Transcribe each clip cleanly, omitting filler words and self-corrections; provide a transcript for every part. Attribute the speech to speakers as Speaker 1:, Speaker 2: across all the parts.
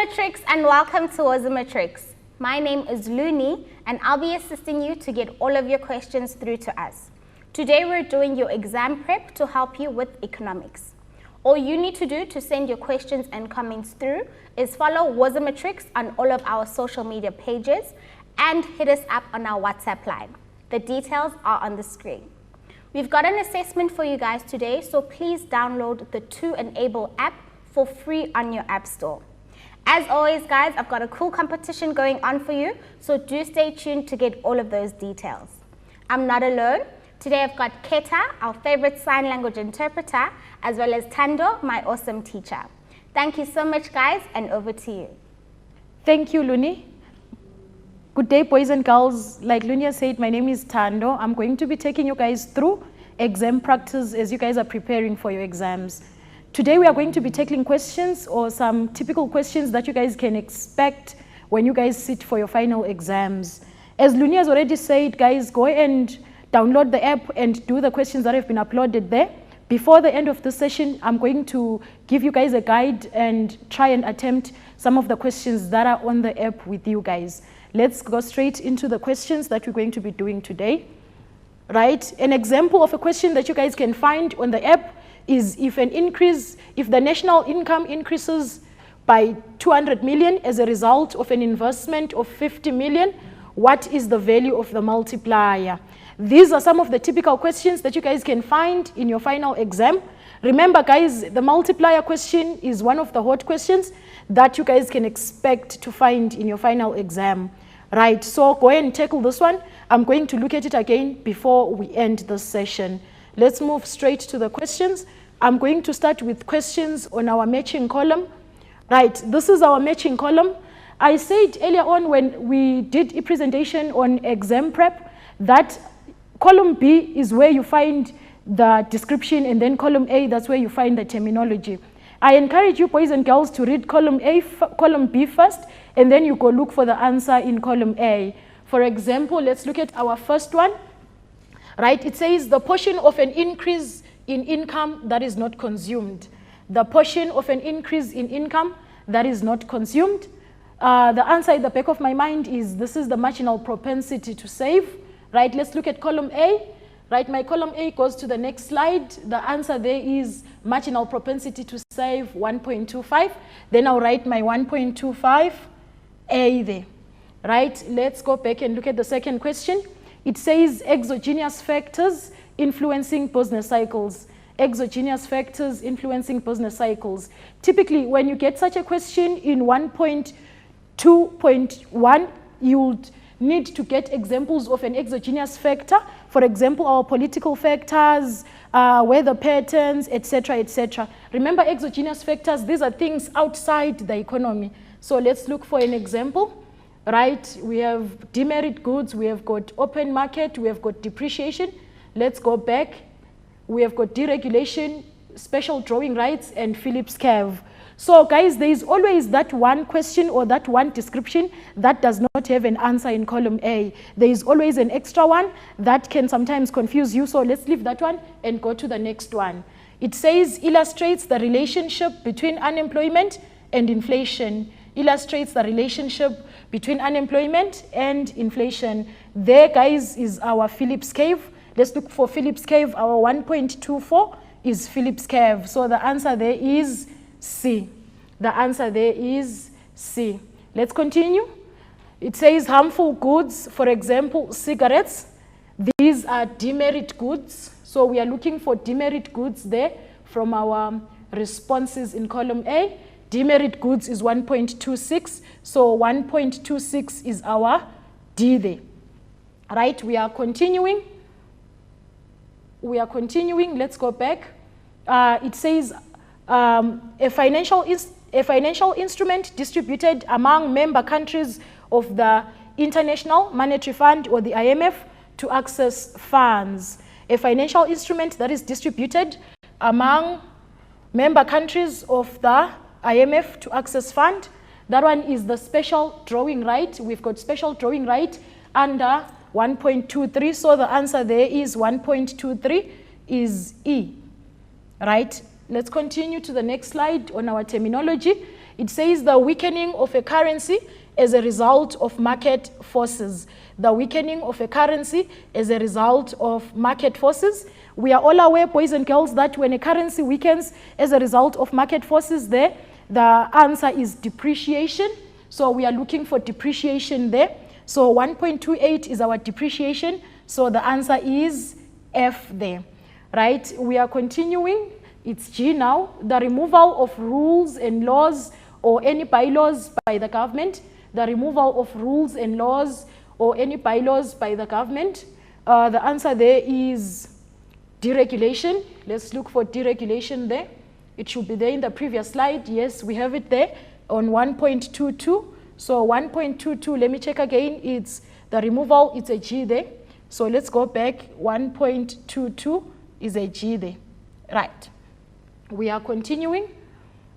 Speaker 1: Matrix, and welcome to Matrix. My name is Luni and I'll be assisting you to get all of your questions through to us. Today we're doing your exam prep to help you with economics. All you need to do to send your questions and comments through is follow Matrix on all of our social media pages and hit us up on our WhatsApp line. The details are on the screen. We've got an assessment for you guys today, so please download the 2Enable app for free on your app store. As always, guys, I've got a cool competition going on for you, so do stay tuned to get all of those details. I'm not alone. Today I've got Keta, our favorite sign language interpreter, as well as Tando, my awesome teacher. Thank you so much, guys, and over to you.
Speaker 2: Thank you, Luni. Good day, boys and girls. Like Lunia said, my name is Tando. I'm going to be taking you guys through exam practice as you guys are preparing for your exams. Today we are going to be tackling questions or some typical questions that you guys can expect when you guys sit for your final exams. As Lunia has already said, guys, go and download the app and do the questions that have been uploaded there. Before the end of the session, I'm going to give you guys a guide and try and attempt some of the questions that are on the app with you guys. Let's go straight into the questions that we're going to be doing today. Right? An example of a question that you guys can find on the app is if the national income increases by 200 million as a result of an investment of 50 million, what is the value of the multiplier? These are some of the typical questions that you guys can find in your final exam. Remember, guys, the multiplier question is one of the hot questions that you guys can expect to find in your final exam. Right, so go ahead and tackle this one. I'm going to look at it again before we end the session. Let's move straight to the questions. I'm going to start with questions on our matching column. Right, this is our matching column. I said earlier on when we did a presentation on exam prep that column B is where you find the description, and then column A, that's where you find the terminology. I encourage you boys and girls to read column B first, and then you go look for the answer in column A. For example, let's look at our first one. Right, it says the portion of an increase in income that is not consumed. The portion of an increase in income that is not consumed. The answer at the back of my mind is this is the marginal propensity to save. Right, let's look at column A. Right, my column A goes to the next slide. The answer there is marginal propensity to save 1.25. Then I'll write my 1.25 A there. Right, let's go back and look at the second question. It says exogenous factors influencing business cycles. Exogenous factors influencing business cycles. Typically, when you get such a question in 1.2.1, you would need to get examples of an exogenous factor. For example, our political factors, weather patterns, etc., etc. Remember, exogenous factors, these are things outside the economy. So let's look for an example. Right, we have demerit goods, we have got open market, we have got depreciation. Let's go back. We have got deregulation, special drawing rights, and Phillips curve. So guys, there is always that one question or that one description that does not have an answer in column A. There is always an extra one that can sometimes confuse you. So let's leave that one and go to the next one. It says illustrates the relationship between unemployment and inflation. Illustrates the relationship between unemployment and inflation. There, guys, is our Phillips curve. Let's look for Phillips curve. Our 1.24 is Phillips curve. So the answer there is C. The answer there is C. Let's continue. It says harmful goods, for example, cigarettes. These are demerit goods. So we are looking for demerit goods there from our responses in column A. Demerit goods is 1.26. So 1.26 is our D there. Right, we are continuing. Let's go back. It says a financial instrument distributed among member countries of the International Monetary Fund or the IMF to access funds. A financial instrument that is distributed among member countries of the IMF to access fund. That one is the special drawing right. We've got special drawing right under 1.23. So the answer there is 1.23 is E. Right? Let's continue to the next slide on our terminology. It says the weakening of a currency as a result of market forces. The weakening of a currency as a result of market forces. We are all aware, boys and girls, that when a currency weakens as a result of market forces there, the answer is depreciation. So we are looking for depreciation there. So 1.28 is our depreciation. So the answer is F there, right? We are continuing. It's G now. The removal of rules and laws or any bylaws by the government. The removal of rules and laws or any bylaws by the government. The answer there is deregulation. Let's look for deregulation there. It should be there in the previous slide. Yes, we have it there on 1.22. So 1.22, let me check again. It's the removal, it's a G there. So let's go back. 1.22 is a G there. Right. We are continuing.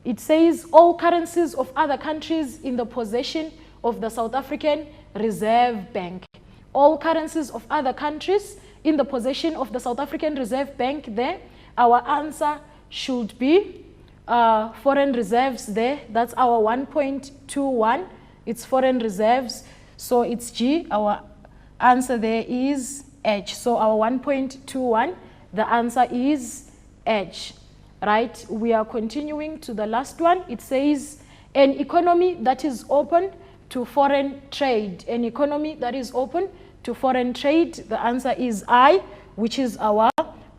Speaker 2: It says all currencies of other countries in the possession of the South African Reserve Bank. All currencies of other countries in the possession of the South African Reserve Bank there. Our answer should be foreign reserves there. That's our 1.21. It's foreign reserves. So it's G. Our answer there is H. So our 1.21, the answer is H. Right? We are continuing to the last one. It says an economy that is open to foreign trade. An economy that is open to foreign trade. The answer is I, which is our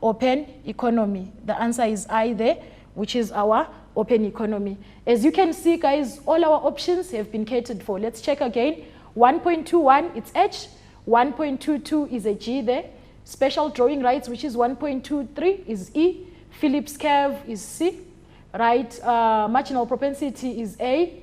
Speaker 2: open economy. The answer is I there, which is our open economy. As you can see, guys, all our options have been catered for. Let's check again. 1.21, it's H. 1.22 is a G there. Special drawing rights, which is 1.23, is E. Phillips curve is C. Right? Marginal propensity is A.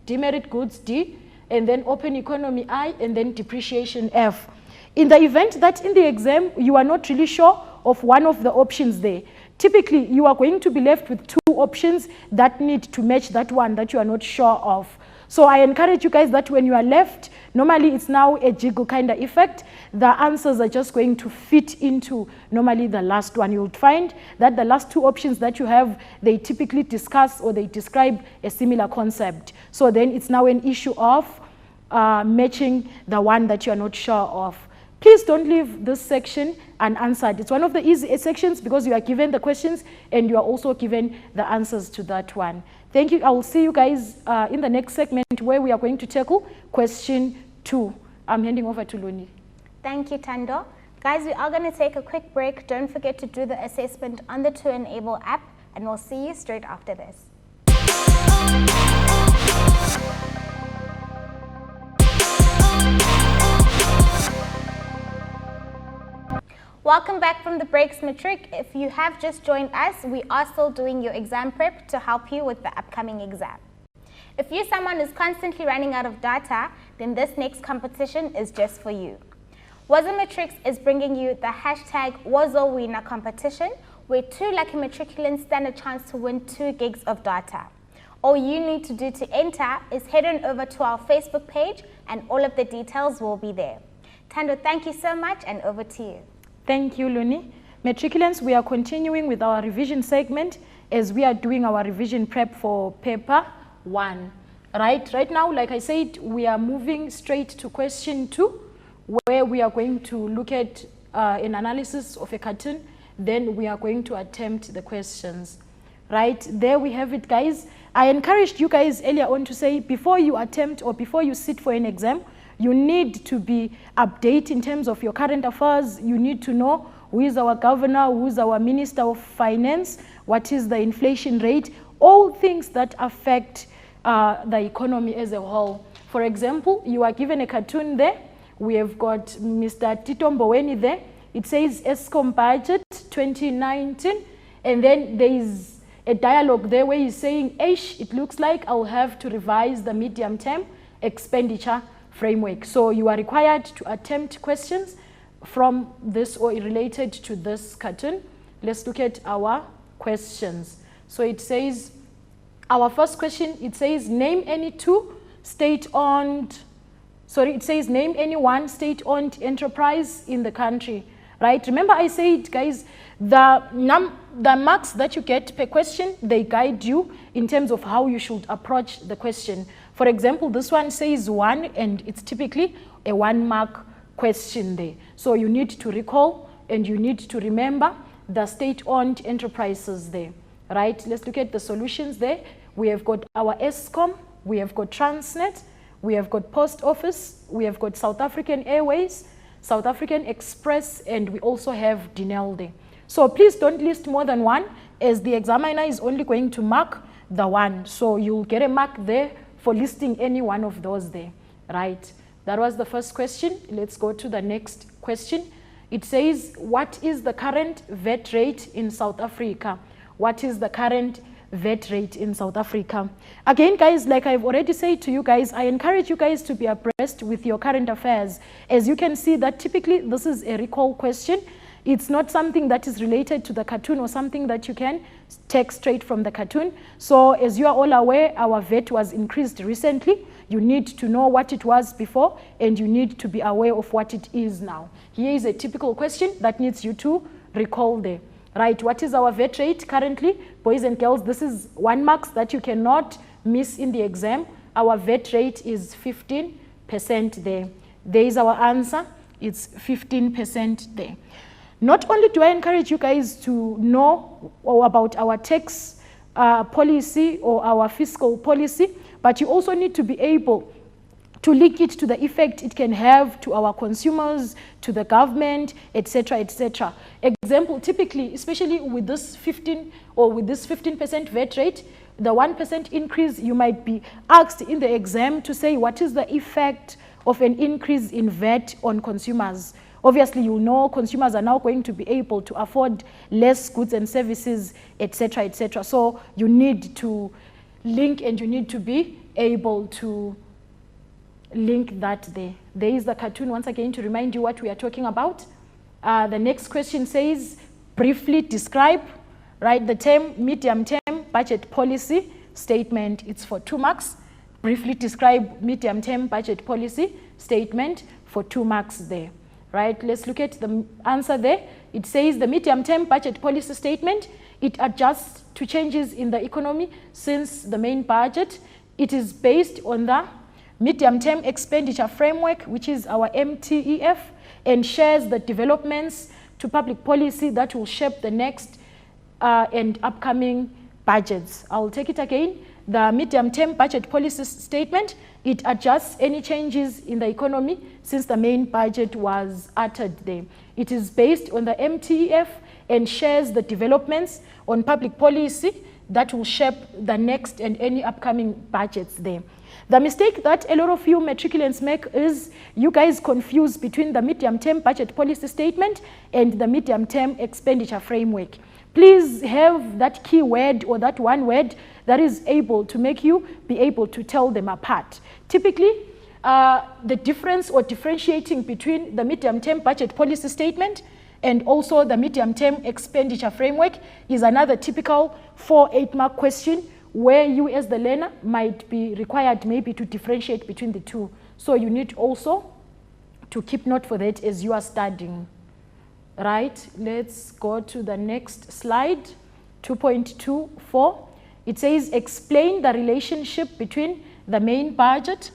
Speaker 2: Demerit goods D. And then open economy I. And then depreciation F. In the event that in the exam you are not really sure of one of the options there, typically you are going to be left with two options that need to match that one that you are not sure of. So I encourage you guys that when you are left, normally it's now a jiggle kind of effect. The answers are just going to fit into normally the last one. You'll find that the last two options that you have, they typically discuss or they describe a similar concept. So then it's now an issue of matching the one that you are not sure of. Please don't leave this section unanswered. It's one of the easy sections because you are given the questions and you are also given the answers to that one. Thank you. I will see you guys in the next segment where we are going to tackle question 2. I'm handing over to Luni.
Speaker 1: Thank you, Tando. Guys, we are going to take a quick break. Don't forget to do the assessment on the 2Enable app, and we'll see you straight after this. Welcome back from the breaks, Matric. If you have just joined us, we are still doing your exam prep to help you with the upcoming exam. If you're someone who's constantly running out of data, then this next competition is just for you. Wazo Matrix is bringing you the hashtag Wazo Winner competition, where 2 lucky matriculants stand a chance to win 2 gigs of data. All you need to do to enter is head on over to our Facebook page and all of the details will be there. Tando, thank you so much, and over to you.
Speaker 2: Thank you, Luni. Matriculants, we are continuing with our revision segment as we are doing our revision prep for paper 1. Right now, like I said, we are moving straight to question 2, where we are going to look at an analysis of a cartoon. Then we are going to attempt the questions. Right, there we have it, guys. I encouraged you guys earlier on to say before you attempt or before you sit for an exam, you need to be updated in terms of your current affairs. You need to know who is our governor, who is our minister of finance, what is the inflation rate, all things that affect the economy as a whole. For example, you are given a cartoon there. We have got Mr. Tito Mboweni there. It says ESCOM budget 2019. And then there is a dialogue there where he's saying, it looks like I'll have to revise the medium-term expenditure framework. So you are required to attempt questions from this or related to this cartoon. Let's look at our questions. So it says, our first question, it says, name any one state-owned enterprise in the country. right? Remember I said, guys, the marks that you get per question, they guide you in terms of how you should approach the question. For example, this one says 1, and it's typically a 1-mark question there. So you need to recall and you need to remember the state-owned enterprises there, right? Let's look at the solutions there. We have got our Eskom, we have got Transnet, we have got Post Office, we have got South African Airways, South African Express, and we also have Denel there. So please don't list more than 1, as the examiner is only going to mark the 1. So you'll get a mark there for listing any one of those there, right? That was the first question. Let's go to the next question. It says, what is the current VAT rate in South Africa? What is the current VAT rate in South Africa? Again, guys, like I've already said to you guys, I encourage you guys to be abreast with your current affairs. As you can see that typically this is a recall question. It's not something that is related to the cartoon or something that you can take straight from the cartoon. So as you are all aware, our VAT was increased recently. You need to know what it was before, and you need to be aware of what it is now. Here is a typical question that needs you to recall there. Right, what is our VAT rate currently? Boys and girls, this is 1 mark that you cannot miss in the exam. Our VAT rate is 15% there. There is our answer. It's 15% there. Not only do I encourage you guys to know about our tax policy or our fiscal policy, but you also need to be able to link it to the effect it can have to our consumers, to the government, etc., etc. Example, typically, especially with this 15% VAT rate, the 1% increase, you might be asked in the exam to say what is the effect of an increase in VAT on consumers. Obviously, you know consumers are now going to be able to afford less goods and services, etc., etc. So you need to link and you need to be able to link that there. There is the cartoon once again to remind you what we are talking about. The next question says, briefly describe, right, the term medium-term budget policy statement. It's for 2 marks. Briefly describe medium-term budget policy statement for 2 marks there. Right, let's look at the answer there. It says the medium-term budget policy statement, it adjusts to changes in the economy since the main budget. It is based on the medium-term expenditure framework, which is our MTEF, and shares the developments to public policy that will shape the next and upcoming budgets. I'll take it again. The medium-term budget policy statement, it adjusts any changes in the economy since the main budget was uttered there. It is based on the MTEF and shares the developments on public policy that will shape the next and any upcoming budgets there. The mistake that a lot of you matriculants make is you guys confuse between the medium-term budget policy statement and the medium-term expenditure framework. Please have that key word or that one word that is able to make you be able to tell them apart. Typically, the difference or differentiating between the medium-term budget policy statement and also the medium-term expenditure framework is another typical 4 8-mark question where you as the learner might be required maybe to differentiate between the two. So you need also to keep note for that as you are studying. Right, let's go to the next slide, 2.24. It says, explain the relationship between the main budget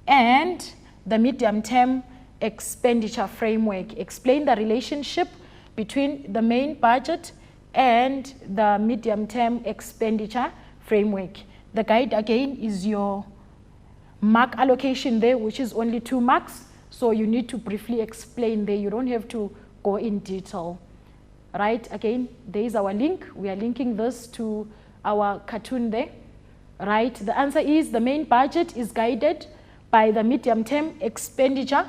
Speaker 2: and the medium-term expenditure framework. Explain the relationship between the main budget and the medium-term expenditure framework. The guide again is your mark allocation there, which is only 2 marks. So you need to briefly explain there. You don't have to go in detail. Right, again, there is our link. We are linking this to our cartoon there. Right, the answer is the main budget is guided by the medium-term expenditure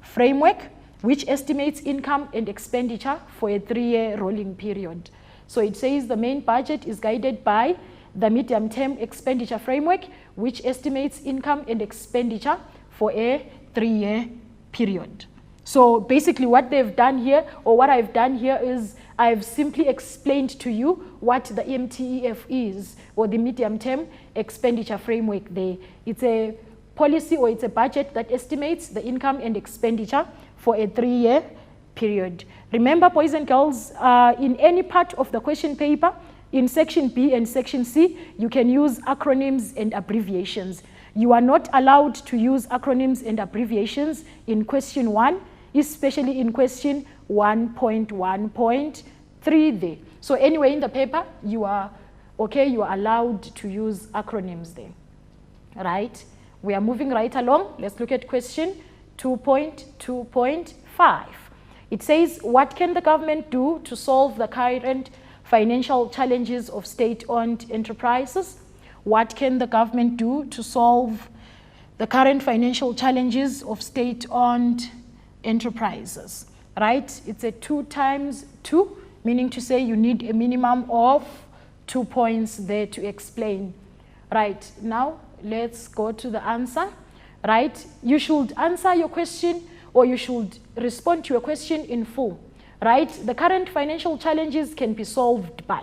Speaker 2: framework, which estimates income and expenditure for a 3-year rolling period. So it says the main budget is guided by the medium-term expenditure framework, which estimates income and expenditure for a 3-year period. So basically what they've done here, or what I've done here, is I've simply explained to you what the MTEF is, or the medium-term expenditure framework there. It's a policy or it's a budget that estimates the income and expenditure for a 3-year period. Remember, boys and girls, in any part of the question paper, in section B and section C, you can use acronyms and abbreviations. You are not allowed to use acronyms and abbreviations in question 1, especially in question 1.1.3 there. So anyway, in the paper, you are okay, you are allowed to use acronyms there, right? We are moving right along. Let's look at question 2.2.5. It says, what can the government do to solve the current financial challenges of state-owned enterprises? What can the government do to solve the current financial challenges of state-owned enterprises? Right? It's a 2 times 2, meaning to say you need a minimum of 2 points there to explain. Right, now let's go to the answer. Right, you should answer your question, or you should respond to your question in full. Right, the current financial challenges can be solved by.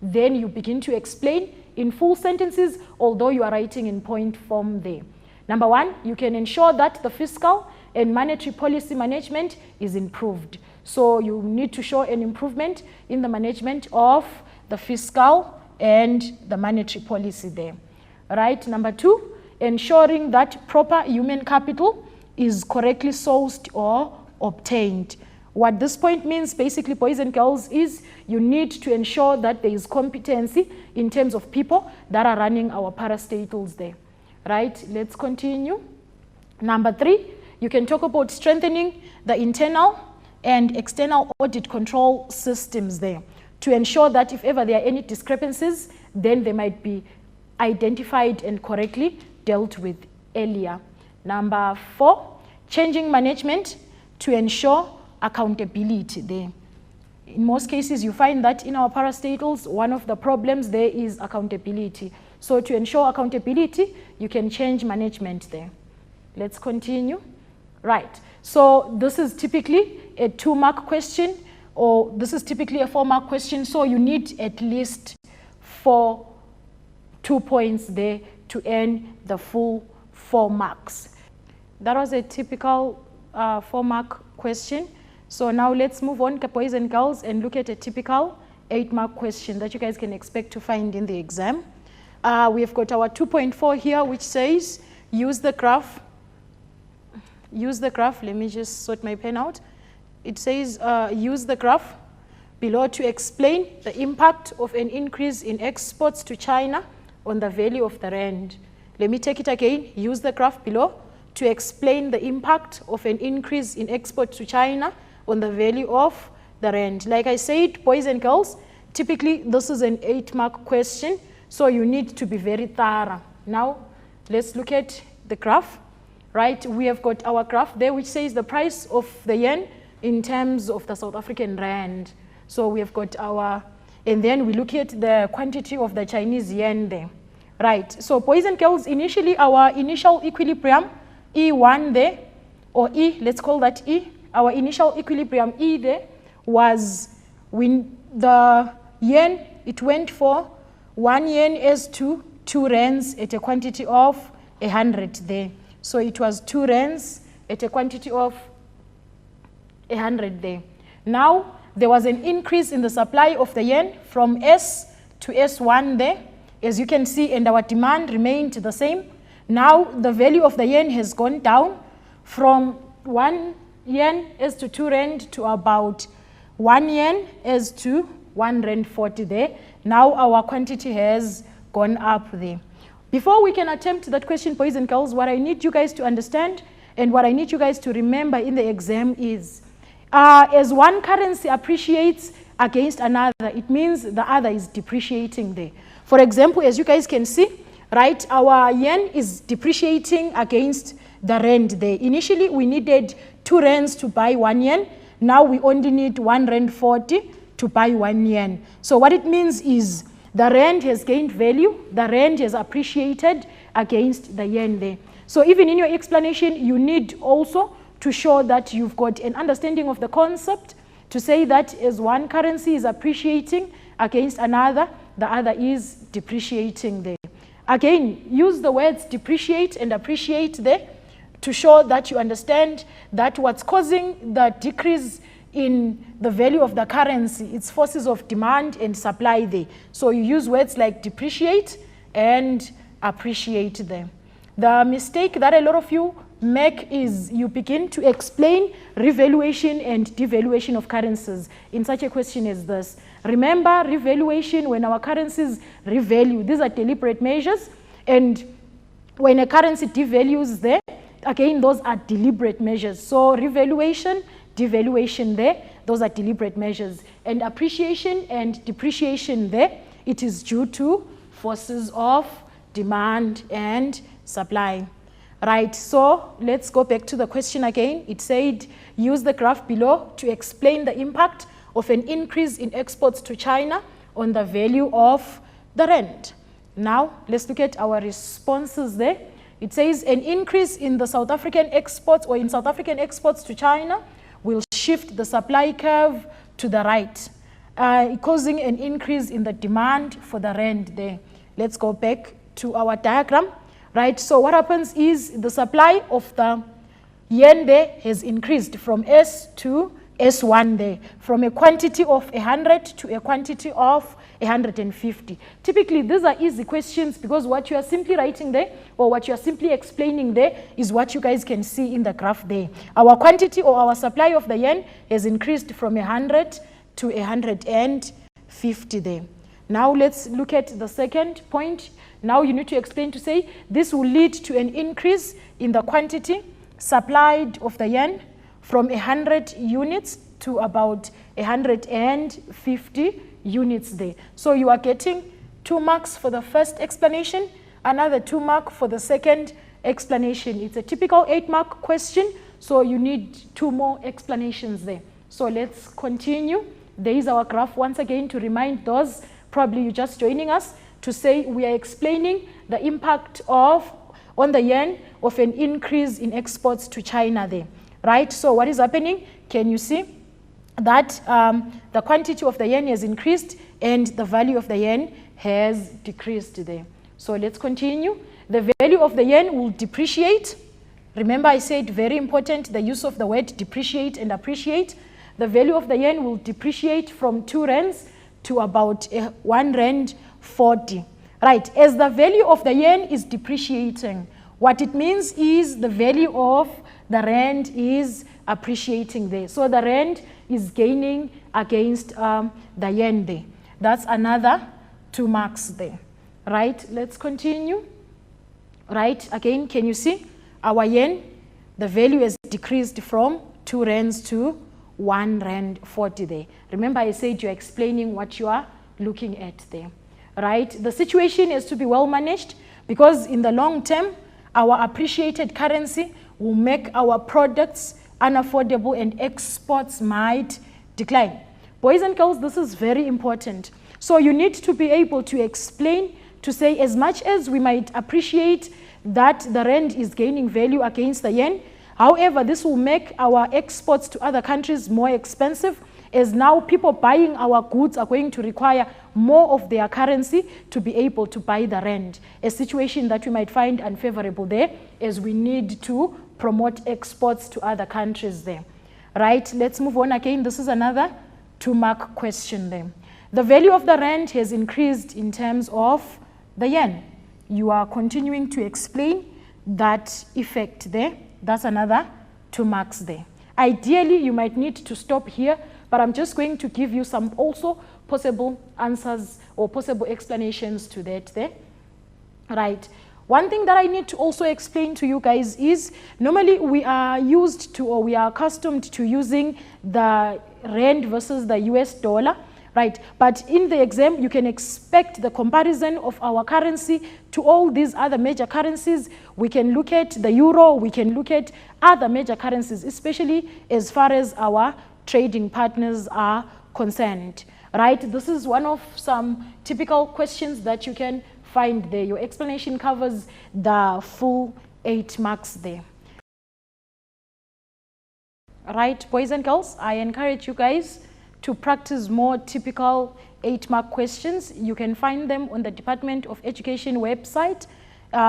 Speaker 2: Then you begin to explain in full sentences, although you are writing in point form there. Number 1, you can ensure that the fiscal and monetary policy management is improved. So you need to show an improvement in the management of the fiscal and the monetary policy there. Right, number 2, ensuring that proper human capital is correctly sourced or obtained. What this point means, basically, boys and girls, is you need to ensure that there is competency in terms of people that are running our parastatals there. Right, let's continue. Number 3, you can talk about strengthening the internal and external audit control systems there to ensure that if ever there are any discrepancies, then they might be identified and correctly dealt with earlier. Number 4, changing management to ensure accountability there. In most cases, you find that in our parastatals, one of the problems there is accountability. So to ensure accountability, you can change management there. Let's continue. Right, so this is typically a 2-mark question, or this is typically a 4-mark question, so you need at least 2 points there to earn the full 4 marks. That was a typical 4-mark question. So now let's move on, boys and girls, and look at a typical 8-mark question that you guys can expect to find in the exam. We have got our 2.4 here, which says, use the graph. Use the graph. Let me just sort my pen out. It says, use the graph below to explain the impact of an increase in exports to China on the value of the rand. Let me take it again. Use the graph below to explain the impact of an increase in exports to China on the value of the rand. Like I said, boys and girls, typically this is an 8-mark question, so you need to be very thorough. Now, let's look at the graph. Right, we have got our graph there which says the price of the yen in terms of the South African rand. So we have got our, and then we look at the quantity of the Chinese yen there. Right, so boys and girls, initially our initial equilibrium, E1 there, or E, let's call that E. Our initial equilibrium E there was when the yen, it went for 1 yen as to 2 rands at a quantity of 100 there. So it was 2 rands at a quantity of 100 there. Now, there was an increase in the supply of the yen from S to S1 there, as you can see, and our demand remained the same. Now, the value of the yen has gone down from 1 yen as to 2 rand to about 1 yen as to 1 rand 40 there. Now, our quantity has gone up there. Before we can attempt that question, boys and girls, what I need you guys to understand and what I need you guys to remember in the exam is, as one currency appreciates against another, it means the other is depreciating there. For example, as you guys can see, right, our yen is depreciating against the rand there. Initially, we needed 2 rands to buy 1 yen. Now we only need 1 rand 40 to buy 1 yen. So what it means is, the rand has gained value, the rand has appreciated against the yen there. So even in your explanation, you need also to show that you've got an understanding of the concept, to say that as one currency is appreciating against another, the other is depreciating there. Again, use the words depreciate and appreciate there to show that you understand that what's causing the decrease in the value of the currency, it's forces of demand and supply there. So you use words like depreciate and appreciate there. The mistake that a lot of you make is you begin to explain revaluation and devaluation of currencies in such a question as this. Remember, revaluation, when our currencies revalue, these are deliberate measures, and when a currency devalues there, again, those are deliberate measures. So revaluation, devaluation there, those are deliberate measures. And appreciation and depreciation there, it is due to forces of demand and supply. Right, so let's go back to the question again. It said, use the graph below to explain the impact of an increase in exports to China on the value of the rand. Now, let's look at our responses there. It says an increase in the South African exports or in South African exports to China will shift the supply curve to the right, causing an increase in the demand for the rand there. Let's go back to our diagram. Right, so what happens is the supply of the yen there has increased from S to S1 there, from a quantity of 100 to a quantity of 150. Typically, these are easy questions because what you are simply writing there or what you are simply explaining there is what you guys can see in the graph there. Our quantity or our supply of the yen has increased from 100 to 150 there. Now let's look at the second point. Now you need to explain to say this will lead to an increase in the quantity supplied of the yen from 100 units to about 150 units there. So you are getting 2 marks for the first explanation, another 2 marks for the second explanation. It's a typical 8-mark question, so you need 2 more explanations there. So let's continue. There is our graph once again to remind those probably you're just joining us to say we are explaining the impact on the yen of an increase in exports to China there, right? So what is happening? Can you see that the quantity of the yen has increased and the value of the yen has decreased there? So let's continue. The value of the yen will depreciate. Remember I said very important, the use of the word depreciate and appreciate. The value of the yen will depreciate from 2 rands to about 1 rand 40. Right, as the value of the yen is depreciating, what it means is the value of the rand is appreciating there. So the rand is gaining against the yen there. That's another 2 marks there. Right, let's continue. Right, again, can you see our yen, the value has decreased from 2 rands to 1 rand 40 there. Remember I said you're explaining what you are looking at there. Right, the situation is to be well managed because in the long term, our appreciated currency will make our products unaffordable and exports might decline. Boys and girls, this is very important. So you need to be able to explain, to say as much as we might appreciate that the rand is gaining value against the yen, however, this will make our exports to other countries more expensive, as now people buying our goods are going to require more of their currency to be able to buy the rand, a situation that we might find unfavorable there as we need to promote exports to other countries there. Right, let's move on again. This is another 2-mark question there. The value of the rand has increased in terms of the yen. You are continuing to explain that effect there. That's another 2 marks there. Ideally, you might need to stop here, but I'm just going to give you some also possible answers or possible explanations to that there. Right. One thing that I need to also explain to you guys is normally we are used to, or we are accustomed to using the rand versus the US dollar, right? But in the exam, you can expect the comparison of our currency to all these other major currencies. We can look at the euro, we can look at other major currencies, especially as far as our trading partners are concerned, right? This is one of some typical questions that you can find there. Your explanation covers the full 8 marks there. Right, boys and girls, I encourage you guys to practice more typical 8-mark questions. You can find them on the Department of Education website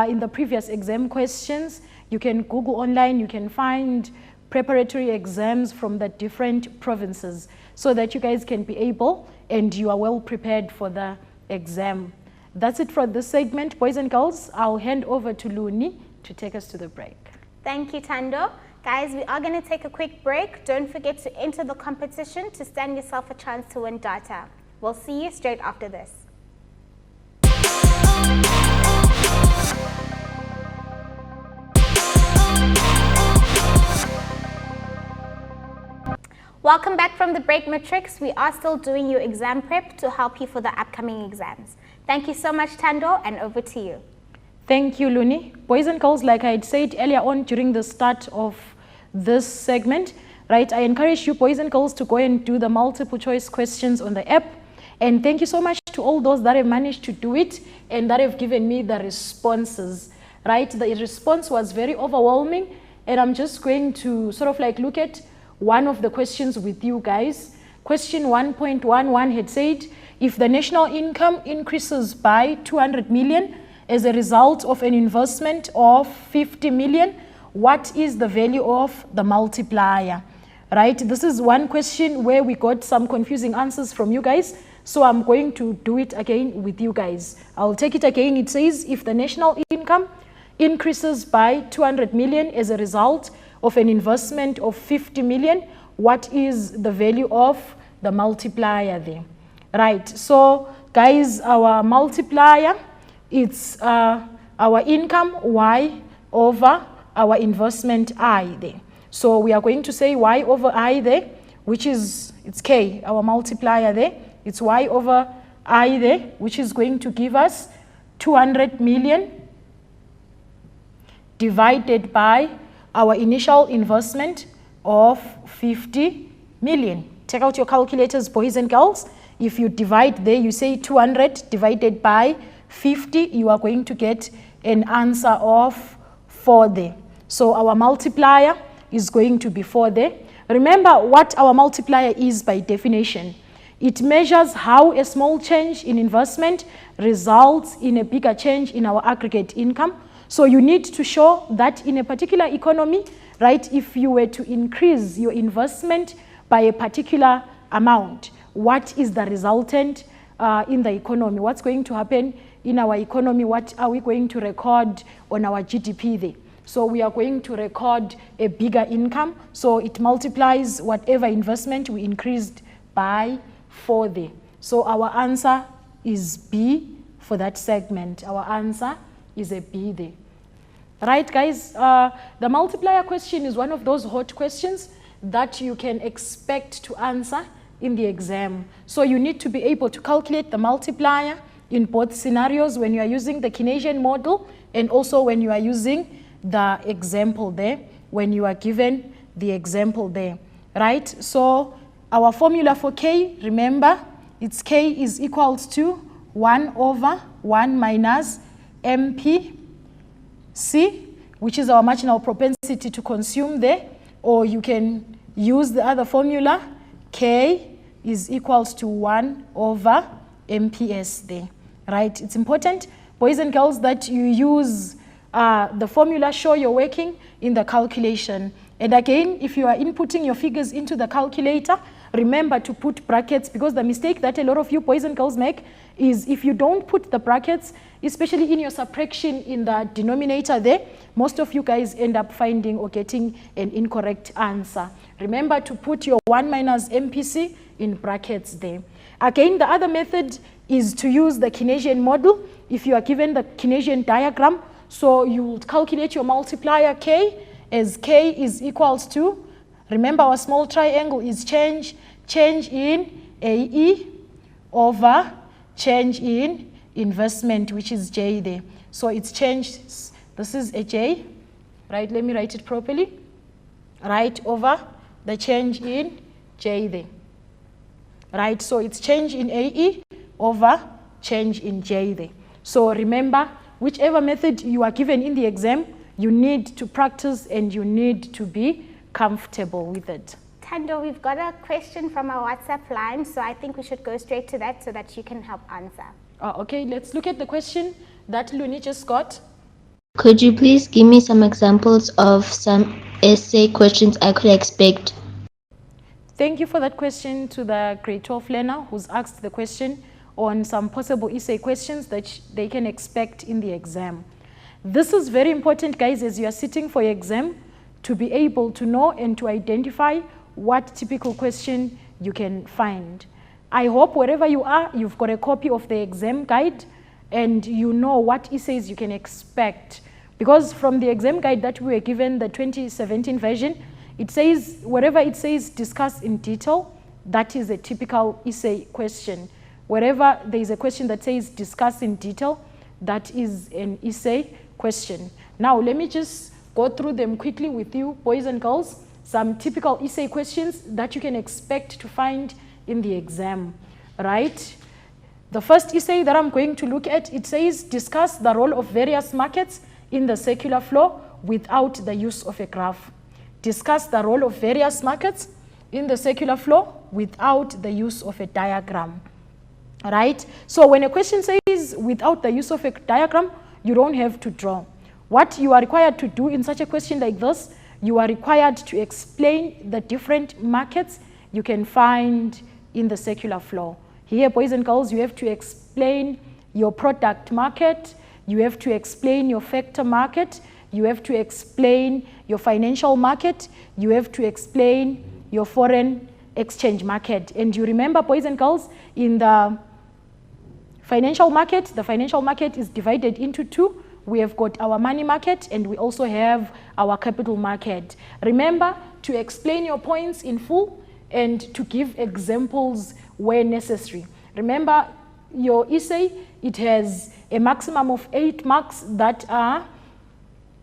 Speaker 2: in the previous exam questions. You can Google online, you can find preparatory exams from the different provinces so that you guys can be able and you are well prepared for the exam. That's it for this segment, boys and girls. I'll hand over to Luni to take us to the break.
Speaker 1: Thank you, Tando. Guys, we are going to take a quick break. Don't forget to enter the competition to stand yourself a chance to win data. We'll see you straight after this. Welcome back from the break, Matrix. We are still doing your exam prep to help you for the upcoming exams. Thank you so much, Tando, and over to you.
Speaker 2: Thank you, Luni. Boys and girls, like I had said earlier on during the start of this segment, right, I encourage you boys and girls to go and do the multiple choice questions on the app. And thank you so much to all those that have managed to do it and that have given me the responses, right? The response was very overwhelming, and I'm just going to sort of like look at one of the questions with you guys. Question 1.11 had said, if the national income increases by 200 million as a result of an investment of 50 million, what is the value of the multiplier? Right? This is one question where we got some confusing answers from you guys. So I'm going to do it again with you guys. I'll take it again. It says, if the national income increases by 200 million as a result of an investment of 50 million, what is the value of the multiplier there? Right, so guys, our multiplier, it's our income y over our investment I there. So we are going to say y over I there, which is, it's k, our multiplier there. It's y over I there, which is going to give us 200 million divided by our initial investment of 50 million. Take out your calculators, boys and girls. If you divide there, you say 200 divided by 50, you are going to get an answer of 4 there. So our multiplier is going to be 4 there. Remember what our multiplier is by definition. It measures how a small change in investment results in a bigger change in our aggregate income. So you need to show that in a particular economy, right, if you were to increase your investment by a particular amount, what is the resultant in the economy? What's going to happen in our economy? What are we going to record on our GDP there? So we are going to record a bigger income. So it multiplies whatever investment we increased by 4 there. So our answer is B for that segment. Our answer is a B there. Right, guys? The multiplier question is one of those hot questions that you can expect to answer in the exam. So you need to be able to calculate the multiplier in both scenarios when you are using the Keynesian model and also when you are using the example there, when you are given the example there, right? So our formula for K, remember, it's K is equals to 1 over 1 minus MP C, which is our marginal propensity to consume there, or you can use the other formula, K is equals to 1 over MPS there, right? It's important, boys and girls, that you use the formula, show you're working in the calculation. And again, if you are inputting your figures into the calculator, remember to put brackets, because the mistake that a lot of you boys and girls make is if you don't put the brackets, especially in your subtraction in the denominator there, most of you guys end up finding or getting an incorrect answer. Remember to put your 1 minus MPC in brackets there. Again, the other method is to use the Keynesian model. If you are given the Keynesian diagram, so you will calculate your multiplier K as K is equals to, remember our small triangle is change in AE over change in investment, which is J there. So it's changed, this is a J, right? Let me write it properly. Right, over the change in J there. Right, so it's change in AE over change in J there. So remember, whichever method you are given in the exam, you need to practice and you need to be comfortable with it.
Speaker 1: Tando, we've got a question from our WhatsApp line, so I think we should go straight to that so that you can help answer.
Speaker 2: Okay, let's look at the question that Luni just got.
Speaker 3: Could you please give me some examples of some essay questions I could expect?
Speaker 2: Thank you for that question to the grade 12 learner who's asked the question on some possible essay questions that they can expect in the exam. This is very important, guys, as you are sitting for your exam, to be able to know and to identify what typical question you can find. I hope wherever you are, you've got a copy of the exam guide and you know what essays you can expect. Because from the exam guide that we were given, the 2017 version, it says, wherever it says discuss in detail, that is a typical essay question. Wherever there is a question that says discuss in detail, that is an essay question. Now, let me just go through them quickly with you, boys and girls, some typical essay questions that you can expect to find in the exam, right? The first essay that I'm going to look at, it says discuss the role of various markets in the circular flow without the use of a graph. Discuss the role of various markets in the circular flow without the use of a diagram, right? So when a question says without the use of a diagram, you don't have to draw. What you are required to do in such a question like this, you are required to explain the different markets you can find in the circular flow. Here, boys and girls, you have to explain your product market, you have to explain your factor market, you have to explain your financial market, you have to explain your foreign exchange market. And you remember, boys and girls, in the financial market is divided into two. We have got our money market and we also have our capital market. Remember to explain your points in full and to give examples where necessary. Remember, your essay, it has a maximum of 8 marks that are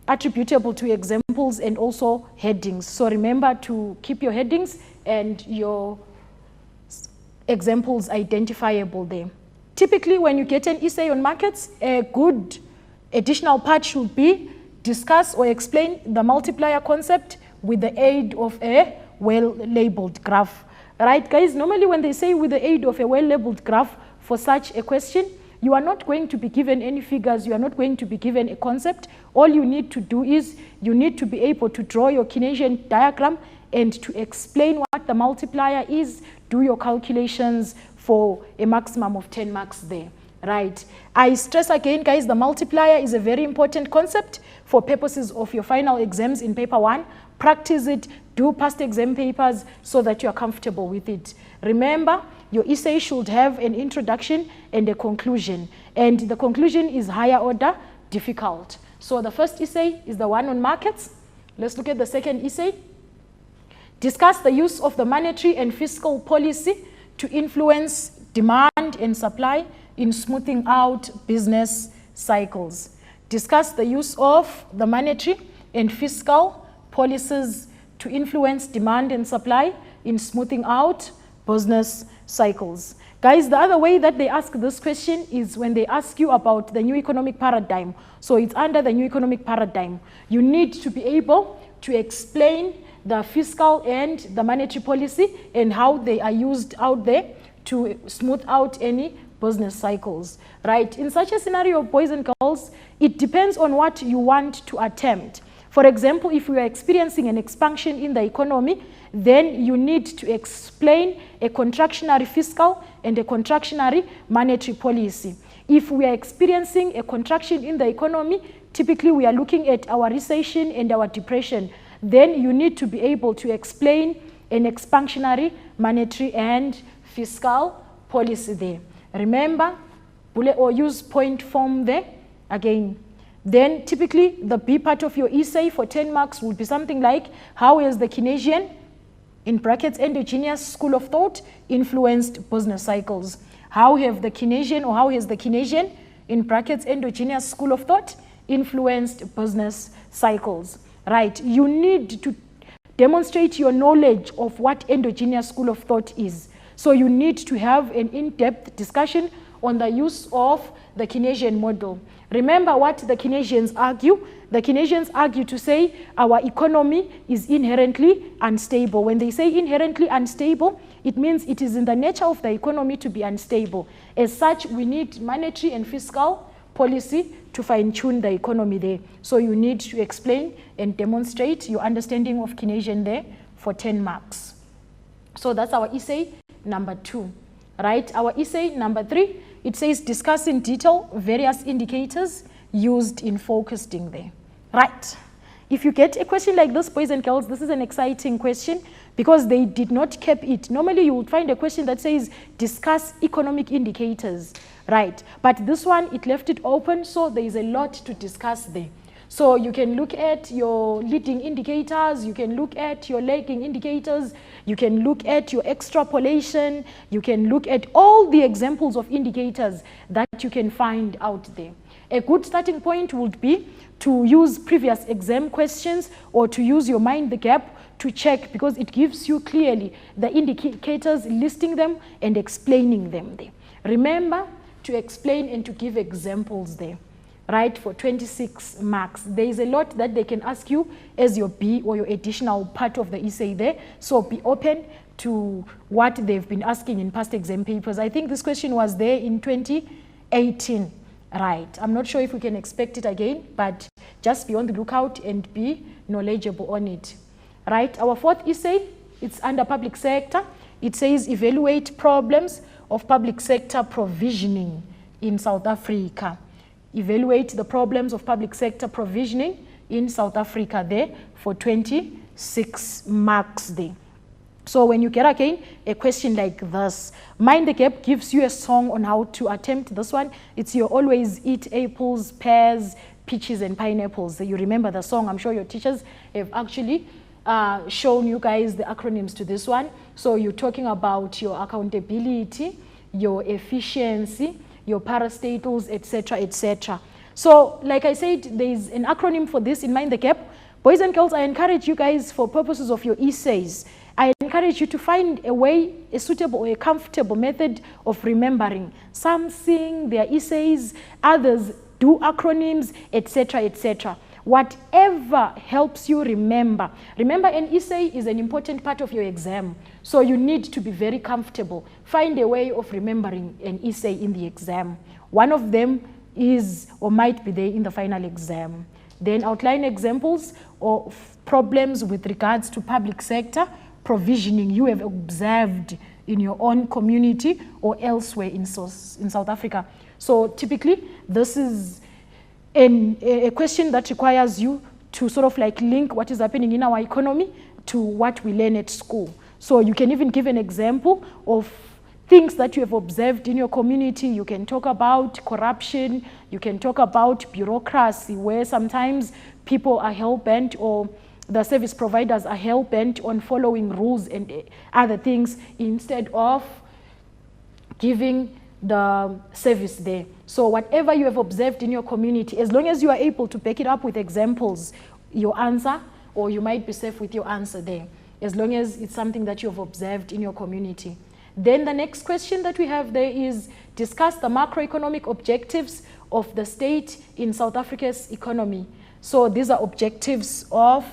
Speaker 2: attributable to examples and also headings. So remember to keep your headings and your examples identifiable there. Typically, when you get an essay on markets, a good additional part should be discuss or explain the multiplier concept with the aid of a well-labeled graph. Right, guys? Normally when they say with the aid of a well-labeled graph for such a question, you are not going to be given any figures, you are not going to be given a concept. All you need to do is you need to be able to draw your Keynesian diagram and to explain what the multiplier is, do your calculations for a maximum of 10 marks there. Right. I stress again, guys, the multiplier is a very important concept for purposes of your final exams in paper 1. Practice it, do past exam papers so that you are comfortable with it. Remember, your essay should have an introduction and a conclusion. And the conclusion is higher order, difficult. So the first essay is the one on markets. Let's look at the second essay. Discuss the use of the monetary and fiscal policy to influence demand and supply in smoothing out business cycles. Discuss the use of the monetary and fiscal policies to influence demand and supply in smoothing out business cycles. Guys, the other way that they ask this question is when they ask you about the new economic paradigm. So it's under the new economic paradigm. You need to be able to explain the fiscal and the monetary policy and how they are used out there to smooth out any business cycles, right? In such a scenario, boys and girls, it depends on what you want to attempt. For example, if we are experiencing an expansion in the economy, then you need to explain a contractionary fiscal and a contractionary monetary policy. If we are experiencing a contraction in the economy, typically we are looking at our recession and our depression, then you need to be able to explain an expansionary monetary and fiscal policy there. Remember, bullet or use point form there again. Then typically the B part of your essay for 10 marks would be something like, how has the Keynesian, in brackets, endogenous school of thought influenced business cycles? How have the Keynesian, or how has the Keynesian, in brackets, endogenous school of thought influenced business cycles? Right, you need to demonstrate your knowledge of what endogenous school of thought is. So you need to have an in-depth discussion on the use of the Keynesian model. Remember what the Keynesians argue. The Keynesians argue to say our economy is inherently unstable. When they say inherently unstable, it means it is in the nature of the economy to be unstable. As such, we need monetary and fiscal policy to fine-tune the economy there. So you need to explain and demonstrate your understanding of Keynesian there for 10 marks. So that's our essay number 2, right? Our essay number 3, it says discuss in detail various indicators used in forecasting there, right? If you get a question like this, boys and girls, this is an exciting question because they did not keep it. Normally you would find a question that says discuss economic indicators, right? But this one, it left it open, so there is a lot to discuss there. So you can look at your leading indicators, you can look at your lagging indicators, you can look at your extrapolation, you can look at all the examples of indicators that you can find out there. A good starting point would be to use previous exam questions or to use your mind the gap to check, because it gives you clearly the indicators, listing them and explaining them there. Remember to explain and to give examples there, right, for 26 marks. There is a lot that they can ask you as your B or your additional part of the essay there, so be open to what they've been asking in past exam papers. I think this question was there in 2018. Right, I'm not sure if we can expect it again, but just be on the lookout and be knowledgeable on it. Right, our 4th essay, it's under public sector. It says evaluate problems of public sector provisioning in South Africa. Evaluate the problems of public sector provisioning in South Africa there for 26 marks there. So when you get again a question like this, Mind the Gap gives you a song on how to attempt this one. It's your always eat apples, pears, peaches and pineapples. You remember the song. I'm sure your teachers have actually shown you guys the acronyms to this one. So you're talking about your accountability, your efficiency, your parastatals, etc., etc. So like I said, there's an acronym for this in Mind the Gap. Boys and girls, I encourage you guys, for purposes of your essays, I encourage you to find a way, a suitable or a comfortable method of remembering. Some sing their essays, others do acronyms, etc., etc. Whatever helps you remember. Remember, an essay is an important part of your exam, so you need to be very comfortable. Find a way of remembering an essay in the exam. One of them is or might be there in the final exam. Then outline examples of problems with regards to public sector provisioning you have observed in your own community or elsewhere in South Africa. So typically, this is a question that requires you to sort of like link what is happening in our economy to what we learn at school. So you can even give an example of things that you have observed in your community. You can talk about corruption, you can talk about bureaucracy, where sometimes people are hell-bent or the service providers are hell-bent on following rules and other things instead of giving the service there. So whatever you have observed in your community, as long as you are able to back it up with examples, your answer, or you might be safe with your answer there, as long as it's something that you have observed in your community. Then the next question that we have there is discuss the macroeconomic objectives of the state in South Africa's economy. So these are objectives of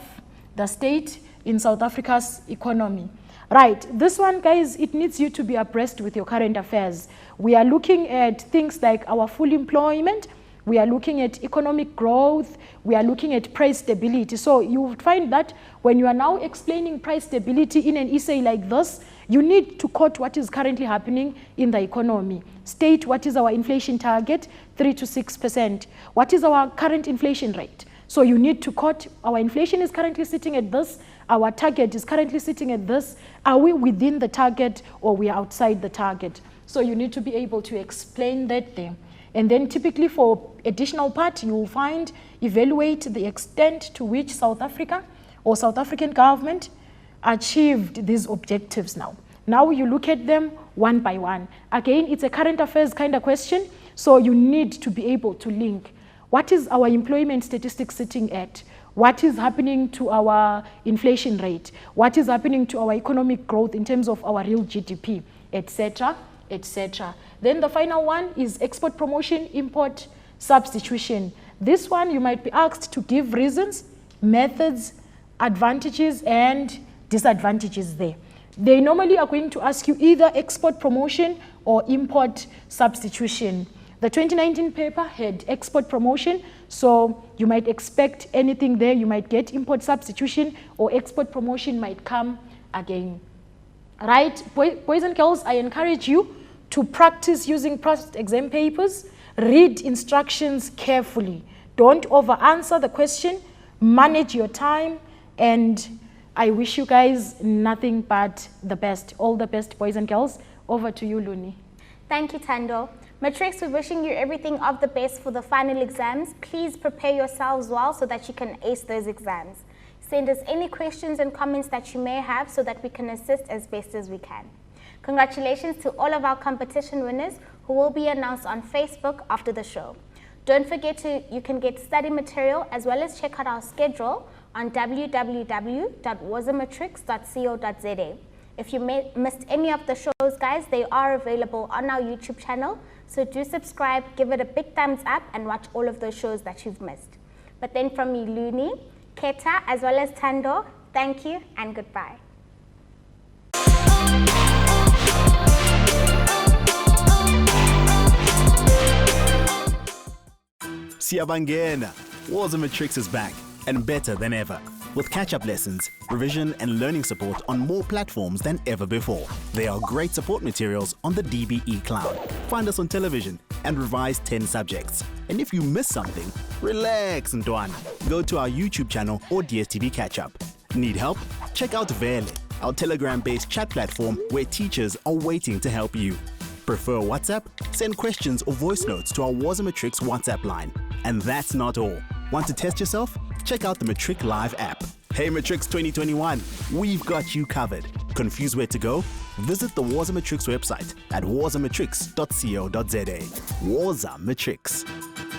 Speaker 2: the state in South Africa's economy. Right, this one, guys, it needs you to be abreast with your current affairs. We are looking at things like our full employment, we are looking at economic growth, we are looking at price stability. So you would find that when you are now explaining price stability in an essay like this, you need to quote what is currently happening in the economy. State what is our inflation target, 3 to 6%. What is our current inflation rate? So you need to quote, our inflation is currently sitting at this, our target is currently sitting at this. Are we within the target or we are outside the target? So you need to be able to explain that there. And then typically for additional part, you will find, evaluate the extent to which South Africa or South African government achieved these objectives now. Now you look at them one by one. Again, it's a current affairs kind of question, so you need to be able to link. What is our employment statistics sitting at? What is happening to our inflation rate? What is happening to our economic growth in terms of our real GDP, etc., etc. Then the final one is export promotion, import substitution. This one you might be asked to give reasons, methods, advantages, and disadvantages there. They normally are going to ask you either export promotion or import substitution. The 2019 paper had export promotion, so you might expect anything there. You might get import substitution, or export promotion might come again. Right, boys and girls, I encourage you to practice using past exam papers. Read instructions carefully. Don't over-answer the question. Manage your time, and I wish you guys nothing but the best. All the best, boys and girls. Over to you, Luni.
Speaker 1: Thank you, Tando. Matrix, we're wishing you everything of the best for the final exams. Please prepare yourselves well so that you can ace those exams. Send us any questions and comments that you may have so that we can assist as best as we can. Congratulations to all of our competition winners who will be announced on Facebook after the show. Don't forget you can get study material as well as check out our schedule on www.wazamatrix.co.za. If you missed any of the shows, guys, they are available on our YouTube channel. So do subscribe, give it a big thumbs up, and watch all of those shows that you've missed. But then from me, Luni, Keta, as well as Tando, thank you and goodbye.
Speaker 4: Siyabangena, Wazamatrix is back and better than ever, with catch-up lessons, revision and learning support on more platforms than ever before. There are great support materials on the DBE Cloud. Find us on television and revise 10 subjects. And if you miss something, relax, Ntwana. Go to our YouTube channel or DSTV catch-up. Need help? Check out Vele, our Telegram-based chat platform where teachers are waiting to help you. Prefer WhatsApp? Send questions or voice notes to our Wazamatrix WhatsApp line. And that's not all. Want to test yourself? Check out the Matric Live app. Hey Matrix 2021, we've got you covered. Confused where to go? Visit the Wazamatrix website at wazamatrix.co.za. Wazamatrix.